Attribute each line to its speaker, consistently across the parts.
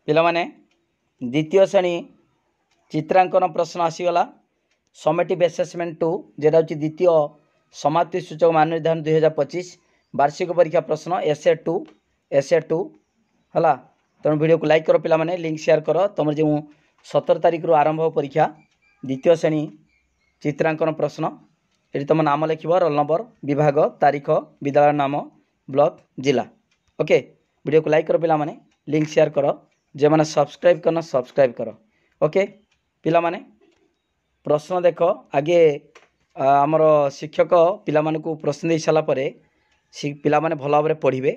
Speaker 1: पिलामाने द्वितीय श्रेणी चित्रांकन प्रश्न आसीगला समेटिव असेसमेंट 2 जेटा हूँ द्वितीय समाप्ति सूचक मान निर्धारण 2025 वार्षिक परीक्षा प्रश्न एसे टू है। तेणु वीडियो को लाइक करो पिलामाने, लिंक शेयर करो। तुम जो 17 तारीख रु आरंभ हो परीक्षा द्वितीय श्रेणी चित्रांकन प्रश्न ये तुम नाम लिख रोल नंबर विभाग तारीख विद्यालय नाम ब्लॉक जिला। ओके वीडियो को लाइक करो पिलामाने, लिंक शेयर करो। जे मैंने सब्सक्राइब करना सब्सक्राइब करो। ओके पिलामाने प्रश्न देख आगे आमर शिक्षक पिला को प्रश्न दे सारा पिला माने भल भाव पढ़े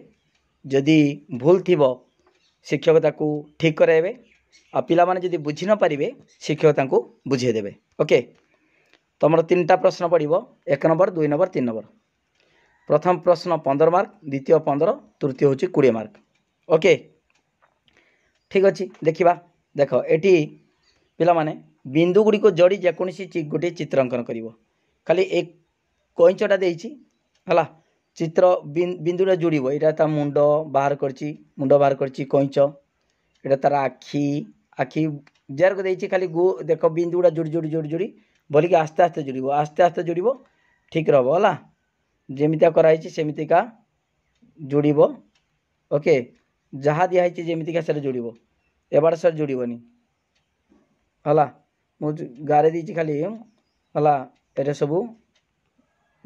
Speaker 1: जदि भूल थी शिक्षक ताकू ठीक कराइबे आ पिला माने जदि बुझी न पारिबे शिक्षक ताकू बुझेदेवे। ओके तुम तीनटा प्रश्न पड़ो 1 नंबर 2 नंबर 3 नंबर। प्रथम प्रश्न 15 मार्क, द्वितीय 15, तृतीय हूँ 20 मार्क। ओके ठीक अच्छे देखा देख एटी पिला माने बिंदु गुड़ी को जोड़ी जेकोसी गोटे चित्रांकन कर खाली एक कईचटा है चित्र बिंदुटा जोड़ यहाँ मुंड बाहर मुंड बाहर कईच यहाँ तार आखि आखि जार को देखिए खाली गो देख बिंदु गुड़ा जोड़ी जोड़ी जोड़ी जोड़ी बोलिक आस्ते आस्ते जोड़ आस्ते आस्ते जोड़ ठीक रहा है जमितिया कराई सेमितिका जोड़। ओके जहाँ दिखाई जमितिका से जोड़ एबार सर जोड़नी है मुझे गारे दी खाली है ये सब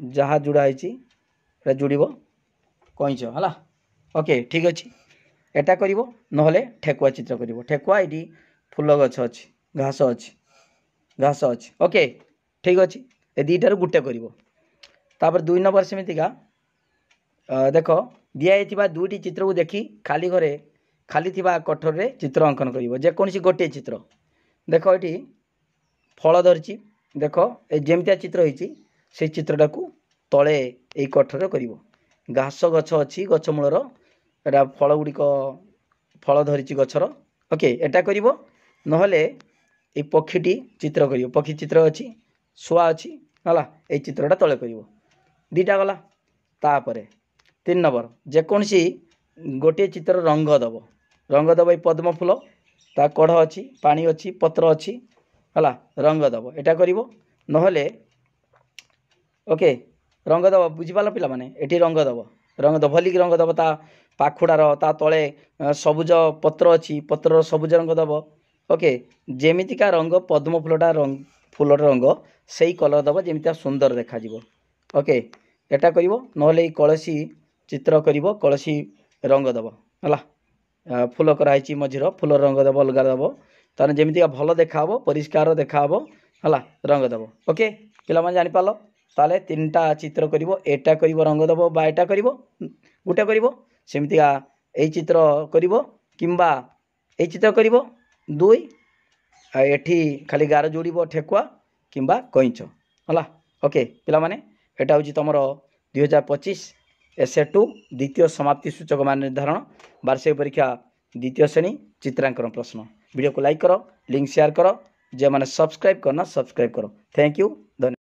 Speaker 1: जहाँ जोड़ाई जोड़ कईच है। ओके ठीक अच्छे एटा कर ना ठेकुआ चित्र कर ठेकुआ ये फूल गछ अच्छी घास अच्छी घास अच्छी। ओके ठीक अच्छे ए दुईटार गोटे कर 2 नंबर सेमितिका देख दिखाई दुईटी चित्र को देखी खाली घरे खाली थिबा कठोर रे चित्र अंकन कर जेकोसी गोटे चित्र देख ये फल धरी देख जमितिया चित्र होती से चित्रटा को तले यही कठोर कर घास गछ अच्छी गछ मूलर एटा फल गुड़िक फल धरी गचर। ओके एटा कर ना पक्षीटी चित्र कर पक्षी चित्र अच्छी शुआ अच्छी है ये चित्रटा तले कर दीटा गला। तापर 3 नंबर जेकोसी गोटे चित्र रंग दब ये पद्म फूल ता कढ़ अच्छी पानी अच्छी पत्र अच्छी है रंग दब एटा कर ना ओके रंग दब बुझीपाल पिला माने एटी रंग दब भलिक रंग दब ता पाखुड़ार ता तले सबुज पत्र अच्छी पत्र सबुज रंग दब। ओके जेमितिका रंग पद्म फूलटा रंग फूलर रंग से कलर दब जमितिया सुंदर देखा। ओके एटा कर ना कलसी चित्र कर कलसी रंग दब है फूल कराई मझीर फूल रंग दब अलग दब तार जमितिका भल देखा परिष्कार देखा है रंग दब। ओके पिला माने जानि पालो ताले 3टा चित्र कर एटा कर रंग दब बा एटा कर गोटे कर सेमितिका यही चित्र कर किंबा यही चित्र कर 2 एठी खाली गार जोड़ ठेकुआ किंबा कईच है। ओके पिला माने एटा हूँ तुम 2025 एसे 2 द्वितीय समाप्ति सूचक मान निर्धारण वार्षिक परीक्षा द्वितीय श्रेणी चित्रांकन प्रश्न। वीडियो को लाइक करो, लिंक शेयर करो। जे मैंने सब्सक्राइब करना सब्सक्राइब करो। थैंक यू धन्यवाद।